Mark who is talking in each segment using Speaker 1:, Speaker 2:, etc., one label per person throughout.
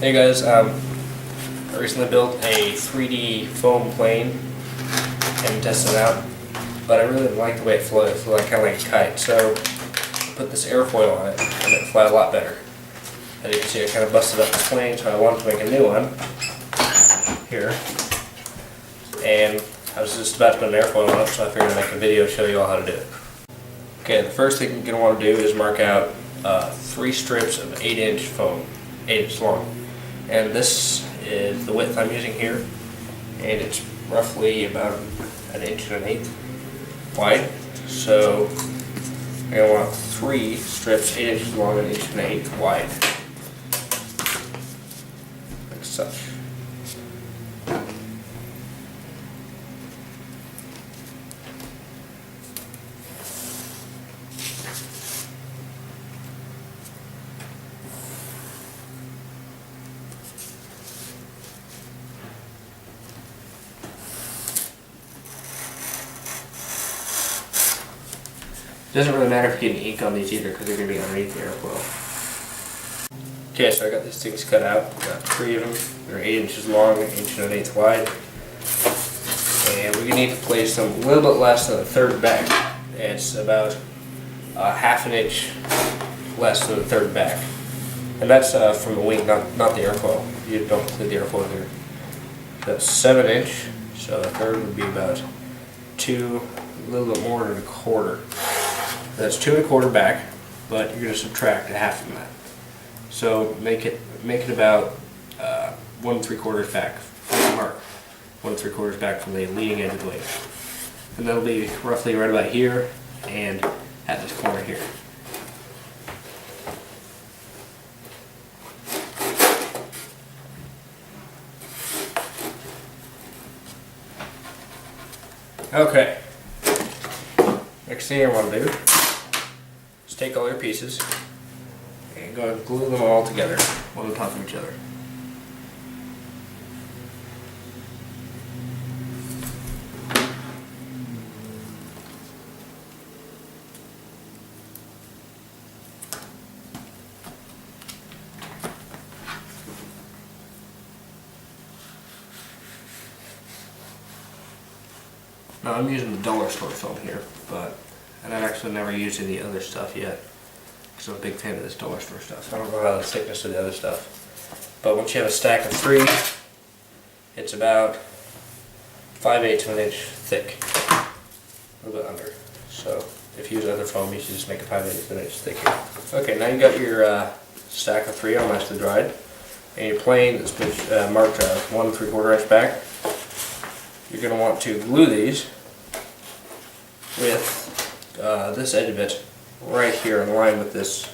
Speaker 1: Hey guys, I recently built a 3D foam plane and tested it out, but I really didn't like the way it flew. It flew kind of like a kite, so I put this airfoil on it and it flew a lot better. As you can see, I kind of busted up the plane, so I wanted to make a new one here. And I was just about to put an airfoil on it, so I figured I'd make a video to show you all how to do it. Okay, the first thing you're going to want to do is mark out 3 strips of 8-inch foam, 8 inches long. And this is the width I'm using here, and it's roughly about 1 1/8 wide. So I'm going to want 3 strips 8 inches long and 1 1/8 wide, like such. It doesn't really matter if you get any ink on these either, because they're going to be underneath the airfoil. Okay, so I got these things cut out. Got 3 of them. They're 8 inches long and 1 1/8 wide. And we're going to need to place them a little bit less than the third back. It's about 1/2 inch less than the third back. And that's from the wing, not the airfoil. You don't include the airfoil here. That's 7 inch, so the third would be about a little bit more than 1/4. That's 2 1/4 back, but you're going to subtract 1/2 from that. So make it about 1 3/4 back. Mark 1 3/4 back from the leading edge of the wing, and that'll be roughly right about here and at this corner here. Okay. Next thing you want to do is take all your pieces and go and glue them all together, one on top of each other. Now I'm using the dollar store foam here, and I've actually never used any other stuff yet, because I'm a big fan of this dollar store stuff. I don't know how the thickness of the other stuff, but once you have a stack of 3, it's about 5/8 of an inch thick, a little bit under. So if you use other foam, you should just make it 5/8 of an inch thick here. Okay, now you got your stack of 3 all nicely dried, and your plane that's been marked 1 3/4 inch back. You're going to want to glue these with this edge of it right here in line with this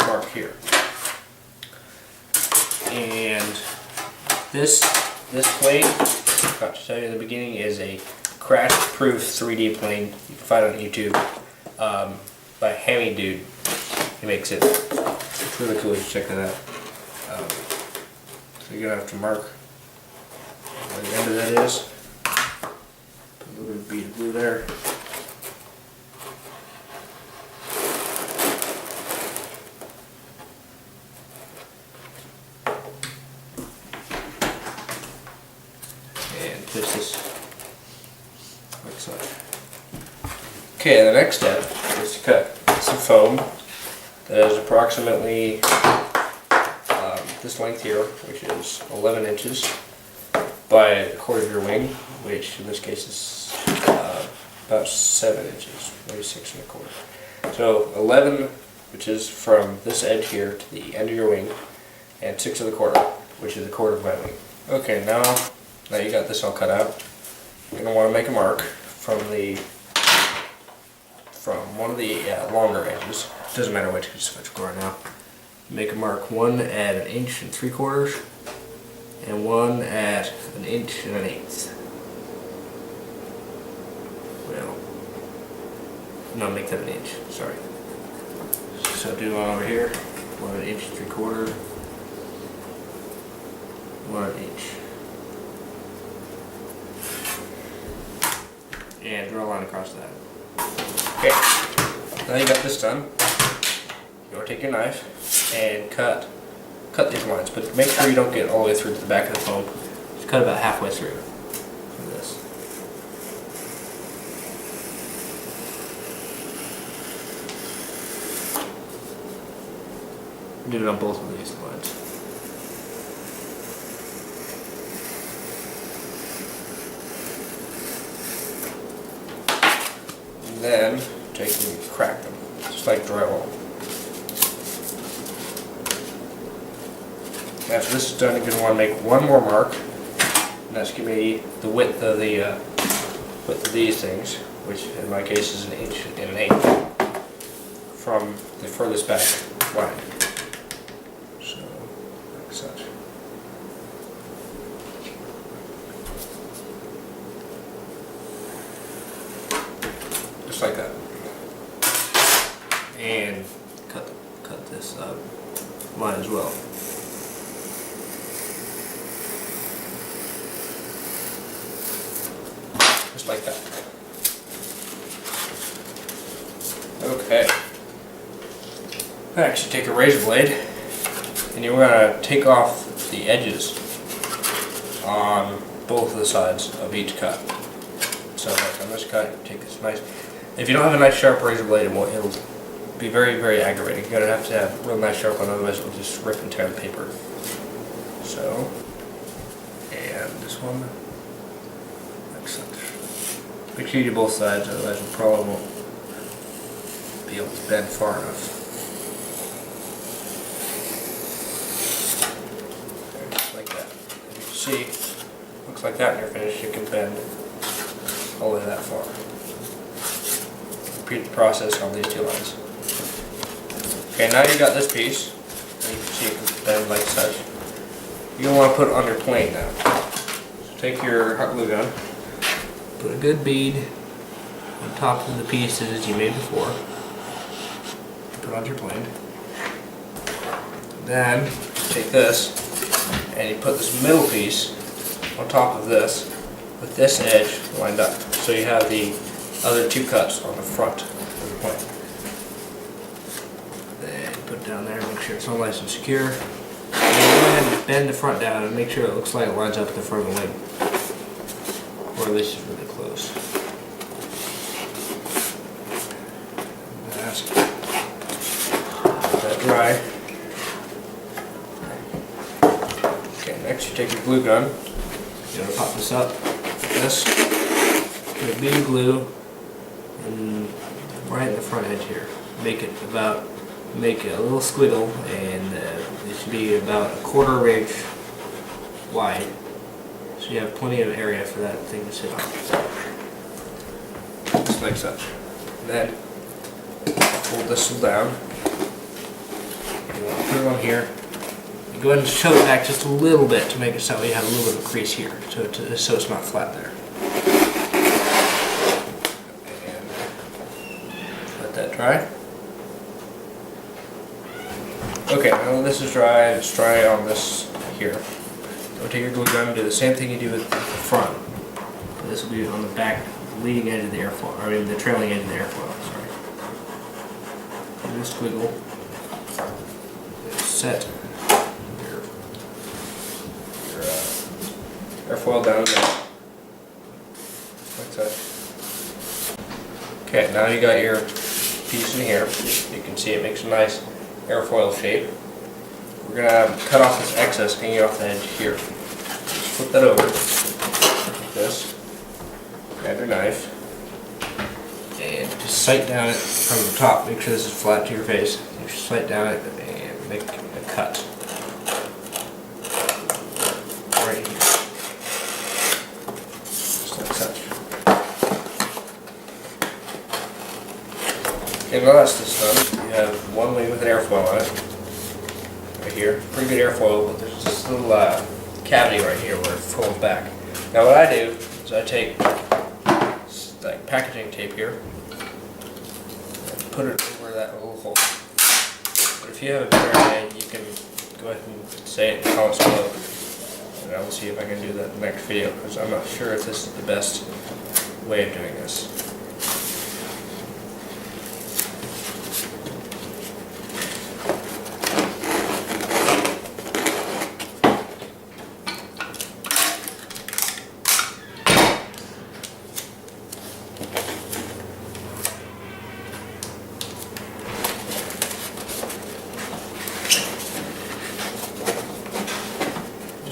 Speaker 1: mark here. And this plane, I forgot to tell you in the beginning, is a crash-proof 3D plane. You can find it on YouTube by Hammy Dude. He makes it. It's really cool. You should check that out. So you're going to have to mark where the end of that is. Put a little bit of bead of glue there. And twist this like such. Okay, the next step is to cut some foam that is approximately this length here, which is 11 inches by 1/4 of your wing, which in this case is about 7 inches, maybe 6 1/4. So 11, which is from this edge here to the end of your wing, and 6 1/4, which is 1/4 of my wing. Okay, now you got this all cut out, you're going to want to make a mark from one of the longer edges. It doesn't matter which, because it's going now. Make a mark, one at 1 3/4 inches and one at 1 1/8 inches. Well, no, make that 1 inch, sorry. So do one over here, 1 1 3/4 inches, 1 inch. And draw a line across that. Okay, now you got this done. You want to take your knife and cut cut these lines, but make sure you don't get all the way through to the back of the foam. Just cut about halfway through this. Do it on both of these lines. And then take and crack them, just like drywall. After this is done, you're going to want to make one more mark, and that's going to be the width of these things, which in my case is 1 1/8 from the furthest back line. So, like such. Just like that. And cut this line as well. Just like that. Okay. Next, you take a razor blade and you're going to take off the edges on both of the sides of each cut. So like on this cut, you take this nice. If you don't have a nice sharp razor blade, it'll be very, very aggravating. You're going to have a real nice sharp one, otherwise it'll just rip and tear the paper. So, and this one, like such. Make sure you do both sides, otherwise you probably won't be able to bend far enough. Okay, just like that. As you can see, looks like that when you're finished. You can bend all the way that far. Repeat the process on these two lines. Okay, now you got this piece, and you can see it can bend like such. You're going to want to put it on your plane now. So take your hot glue gun, put a good bead on top of the pieces you made before. Put it on your plane. Then take this and you put this middle piece on top of this with this edge lined up. So you have the other two cuts on the front of the plane. Then put it down there, make sure it's all nice and secure. And go ahead and bend the front down and make sure it looks like it lines up with the front of the leg. Or at least it's really close. Let that dry. Okay, next you take your glue gun. You're going to pop this up like this. Get a bead of glue and right in the front edge here. Make it a little squiggle, and it should be about 1/4 inch wide. So you have plenty of area for that thing to sit on. Just like such. Then fold this down. You want to put it on here. You go ahead and shove it back just a little bit to make it so you have a little bit of a crease here, so it's not flat there. And let that dry. Okay, now this is dry, and it's dry on this here. So take your glue gun and do the same thing you do with the front. This will be on the back, leading edge of the airfoil, the trailing edge of the airfoil, sorry. Do this squiggle. Set your airfoil down there. Like that. Okay, now you got your piece in here. You can see it makes a nice airfoil shape. We're going to cut off this excess hanging off the edge here. Just flip that over like this. Grab your knife and just sight down it from the top. Make sure this is flat to your face. You just sight down it and make a cut right here. Just like such. Okay, now that's this done. You have one wing with an airfoil on it. Right here. Pretty good airfoil, but there's this little cavity right here where it folds back. Now what I do is I take like packaging tape here and put it over that little hole. But if you have a better idea, you can go ahead and say it in the comments below. And I will see if I can do that in the next video, because I'm not sure if this is the best way of doing this.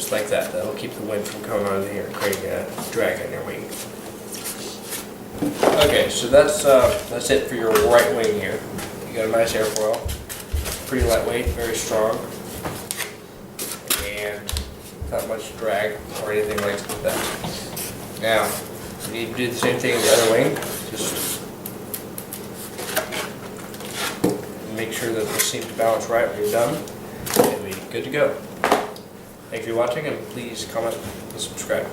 Speaker 1: just like that. That'll keep the wind from coming on here and creating a drag on your wing. Okay, so that's it for your right wing here. You got a nice airfoil, pretty lightweight, very strong, and not much drag or anything like that. Now, you need to do the same thing in the other wing. Just make sure that the seams balance right when you're done, and we'll be good to go. Thanks for watching, and please comment and subscribe.